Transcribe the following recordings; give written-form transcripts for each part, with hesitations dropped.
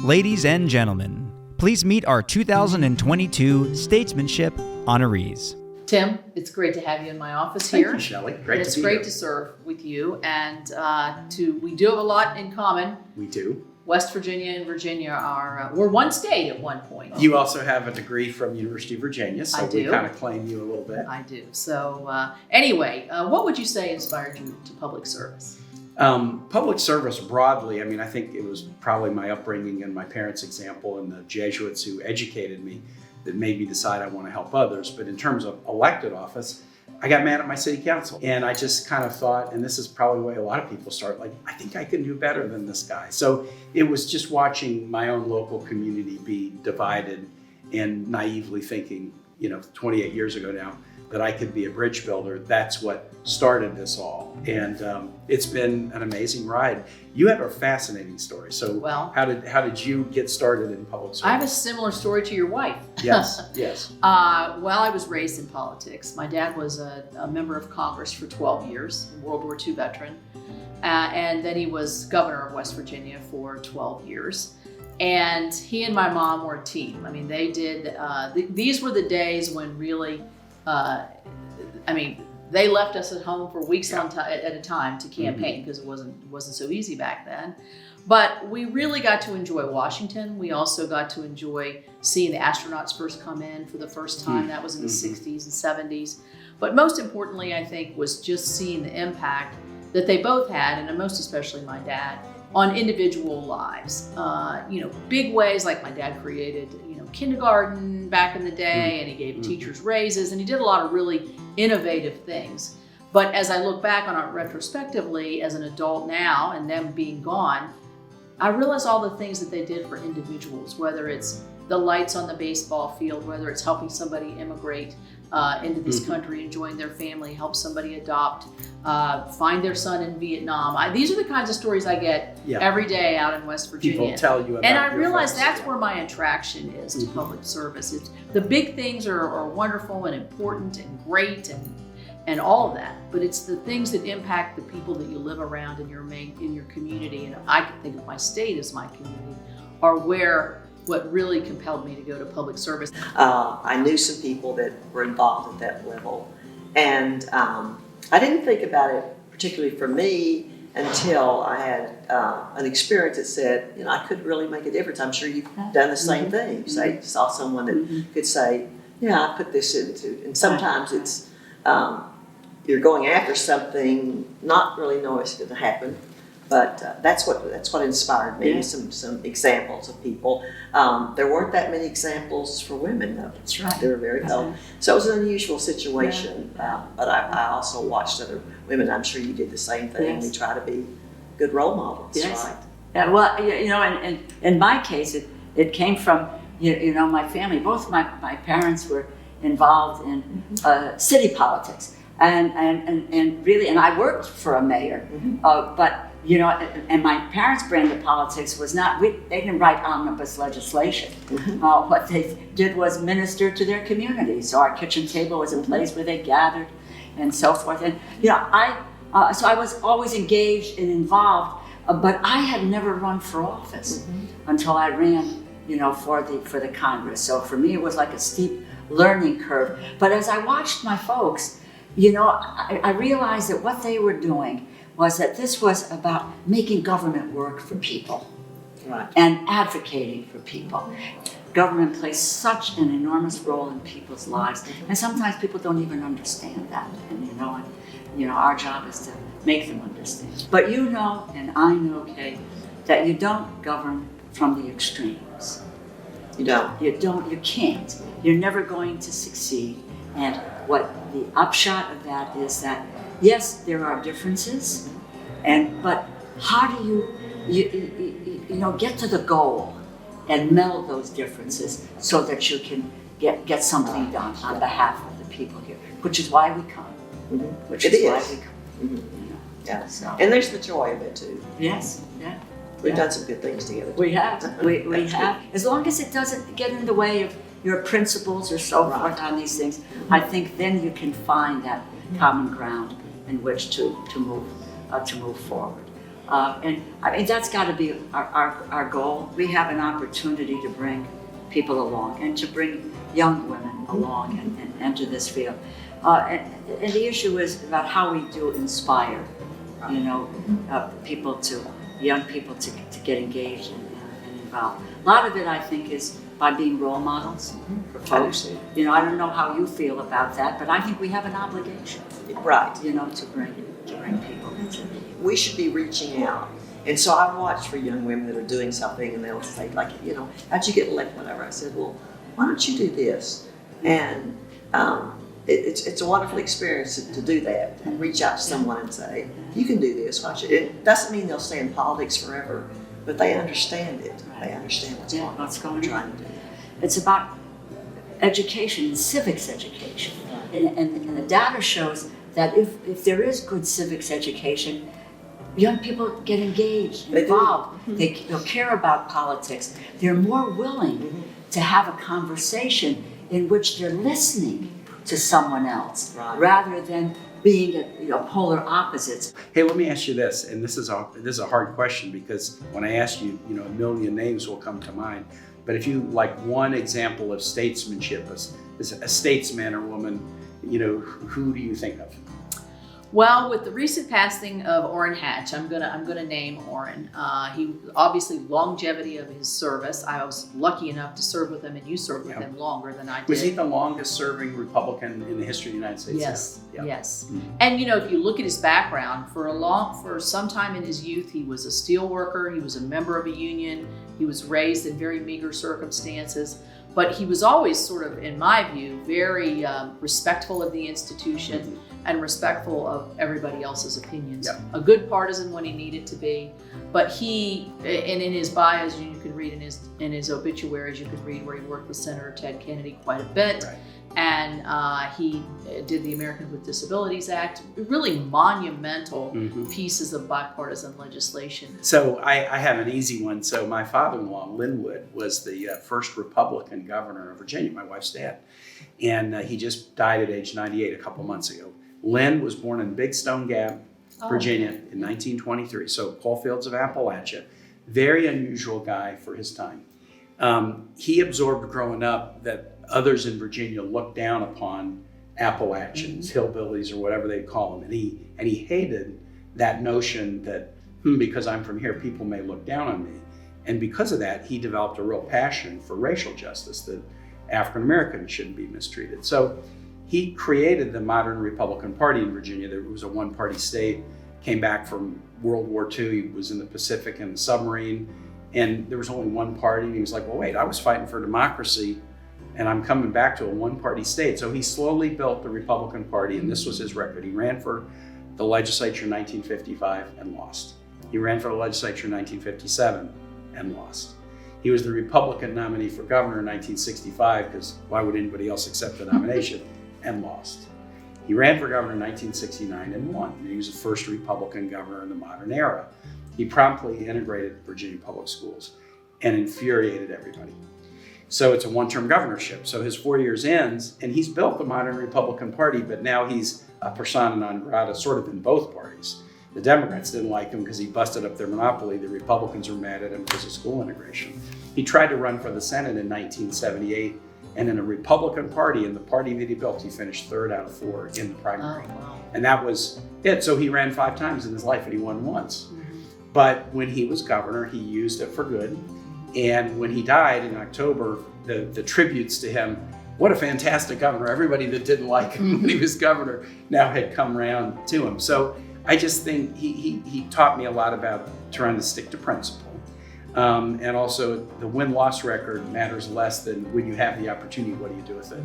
Ladies and gentlemen, please meet our 2022 Statesmanship honorees. Tim, it's great to have you in my office here. Thank you, Shelley. Great it's to be great here. to serve with you, and we do have a lot in common. We do. West Virginia and Virginia are we're one state at one point. You also have a degree from University of Virginia, so I do. we kind of claim you a little bit. I do. So anyway, what would you say inspired you to public service? Public service broadly, I mean, I think it was probably my upbringing and my parents' example and the Jesuits who educated me that made me decide I want to help others. But in terms of elected office, I got mad at my city council. And I just kind of thought, and this is probably the way a lot of people start, like, I think I can do better than this guy. So it was just watching my own local community be divided and naively thinking, 28 years ago now, that I could be a bridge builder. That's what started this all. And it's been an amazing ride. You have a fascinating story. So how did you get started in public service? I have a similar story to your wife. Yes, yes. Well, I was raised in politics. My dad was a member of Congress for 12 years, a World War II veteran. And then he was governor of West Virginia for 12 years. And he and my mom were a team. I mean, they did, these were the days when really, they left us at home for weeks at a time to campaign because it wasn't so easy back then. But we really got to enjoy Washington. We also got to enjoy seeing the astronauts first come in for the first time. That was in the 60s and 70s. But most importantly, I think, was just seeing the impact that they both had, and most especially my dad, on individual lives. Big ways, like my dad created, kindergarten back in the day, and he gave teachers raises, and he did a lot of really innovative things. But as I look back on it retrospectively as an adult now, and them being gone, I realize all the things that they did for individuals, whether it's the lights on the baseball field, whether it's helping somebody immigrate into this country and join their family, help somebody adopt, find their son in Vietnam. These are the kinds of stories I get every day out in West Virginia. People tell you about and I realize that's where my attraction is to public service. It's, the big things are wonderful and important and great and all of that, but it's the things that impact the people that you live around in your community, and I can think of my state as my community, are what really compelled me to go to public service. I knew some people that were involved at that level, and I didn't think about it particularly for me until I had an experience that said, I could really make a difference. I'm sure you've done the same thing. You say, saw someone that could say, I put this into, and sometimes it's you're going after something, not really knowing it's going to happen. But that's what inspired me. Some examples of people. There weren't that many examples for women, though. That's right. They were very few. So it was an unusual situation. But I also watched other women. I'm sure you did the same thing. We try to be good role models, right? Yeah. Well, and in my case, it came from my family. Both my parents were involved in city politics, and really, and I worked for a mayor, but. And my parents' brand of politics was not, they didn't write omnibus legislation. What they did was minister to their community. So our kitchen table was a place where they gathered and so forth. And, so I was always engaged and involved, but I had never run for office until I ran, for the Congress. So for me, it was like a steep learning curve. But as I watched my folks, I realized that what they were doing was that this was about making government work for people and advocating for people. Government plays such an enormous role in people's lives, and sometimes people don't even understand that. And our job is to make them understand. But and I know, Kay, that you don't govern from the extremes. You don't. You can't. You're never going to succeed. And what the upshot of that is that yes, there are differences, but how do you get to the goal and meld those differences so that you can get something done on behalf of the people here, which is why we come. Which is why we come. Yeah. So. And there's the joy of it too. Yes. Yeah. We've done some good things together. We have. We have. As long as it doesn't get in the way of your principles or so forth on these things, I think then you can find that common ground in which to move forward. And I mean, that's got to be our goal. We have an opportunity to bring people along and to bring young women along and enter this field. And the issue is about how we do inspire, young people to get engaged and involved. A lot of it, I think, is by being role models for folks. I don't know how you feel about that, but I think we have an obligation, Right. to bring people into it. We should be reaching out. And so I watch for young women that are doing something and they'll say, like, how'd you get elected, whatever. I said, well, why don't you do this? And it's a wonderful experience to do that and reach out to someone and say, you can do this. Why don't you? It doesn't mean they'll stay in politics forever, but they understand it. They understand what's going on. Trying to do. It's about education and civics education. And the data shows that if there is good civics education, young people get engaged, involved. They'll care about politics. They're more willing to have a conversation in which they're listening to someone else, rather than being at polar opposites. Hey, let me ask you this, and this is a hard question, because when I ask you, a million names will come to mind. But if you like one example of statesmanship, as a statesman or woman, who do you think of? Well, with the recent passing of Orrin Hatch, I'm gonna name Orrin. He obviously longevity of his service. I was lucky enough to serve with him, and you served with him longer than I did. Was he the longest serving Republican in the history of the United States? Yes, Yeah. yes. And if you look at his background, for some time in his youth, he was a steel worker. He was a member of a union. He was raised in very meager circumstances. But he was always sort of, in my view, very respectful of the institution and respectful of everybody else's opinions. Yep. A good partisan when he needed to be. But and in his bios, you can read in his obituaries, you can read where he worked with Senator Ted Kennedy quite a bit. Right. And he did the Americans with Disabilities Act, really monumental pieces of bipartisan legislation. So I have an easy one. So my father-in-law, Linwood, was the first Republican governor of Virginia, my wife's dad. And he just died at age 98 a couple months ago. Lynn was born in Big Stone Gap, Virginia in 1923. So coal fields of Appalachia. Very unusual guy for his time. He absorbed growing up that others in Virginia looked down upon Appalachians, hillbillies, or whatever they call them. And he hated that notion that, because I'm from here, people may look down on me. And because of that, he developed a real passion for racial justice, that African Americans shouldn't be mistreated. So he created the modern Republican Party in Virginia. There was a one-party state, came back from World War II. He was in the Pacific in the submarine, and there was only one party. And he was like, well, wait, I was fighting for democracy, and I'm coming back to a one-party state. So he slowly built the Republican Party, and this was his record. He ran for the legislature in 1955 and lost. He ran for the legislature in 1957 and lost. He was the Republican nominee for governor in 1965, because why would anybody else accept the nomination, and lost. He ran for governor in 1969 and won. And he was the first Republican governor in the modern era. He promptly integrated Virginia public schools and infuriated everybody. So it's a one-term governorship. So his 4 years ends, and he's built the modern Republican Party, but now he's a persona non grata sort of in both parties. The Democrats didn't like him because he busted up their monopoly. The Republicans were mad at him because of school integration. He tried to run for the Senate in 1978, and in a Republican Party, in the party that he built, he finished 3rd out of 4 in the primary. Oh, wow. And that was it. So he ran 5 times in his life, and he won once. But when he was governor, he used it for good. And when he died in October, the tributes to him, what a fantastic governor. Everybody that didn't like him when he was governor now had come around to him. So I just think he taught me a lot about trying to stick to principle. And also the win-loss record matters less than when you have the opportunity, what do you do with it?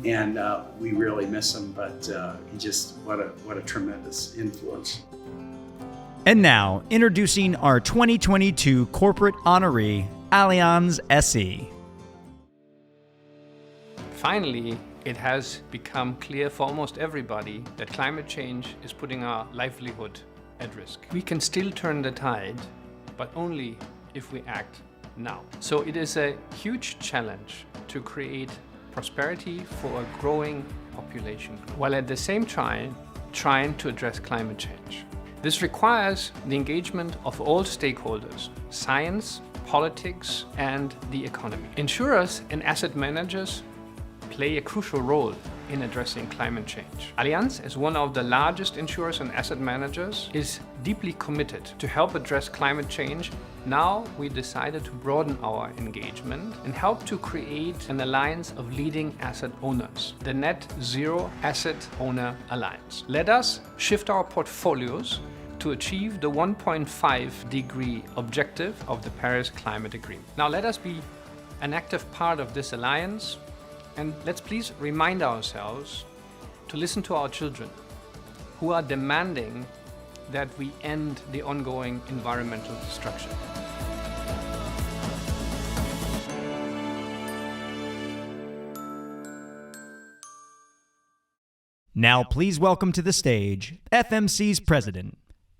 And we really miss him, but he just, what a tremendous influence. And now, introducing our 2022 corporate honoree, Allianz SE. Finally, it has become clear for almost everybody that climate change is putting our livelihood at risk. We can still turn the tide, but only if we act now. So it is a huge challenge to create prosperity for a growing population, while at the same time trying to address climate change. This requires the engagement of all stakeholders: science, politics, and the economy. Insurers and asset managers play a crucial role in addressing climate change. Allianz, as one of the largest insurers and asset managers, is deeply committed to help address climate change. Now we decided to broaden our engagement and help to create an alliance of leading asset owners, the Net Zero Asset Owner Alliance. Let us shift our portfolios to achieve the 1.5-degree objective of the Paris Climate Agreement. Now let us be an active part of this alliance, and let's please remind ourselves to listen to our children, who are demanding that we end the ongoing environmental destruction. Now please welcome to the stage FMC's president,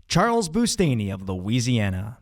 Charles Bustany of Louisiana.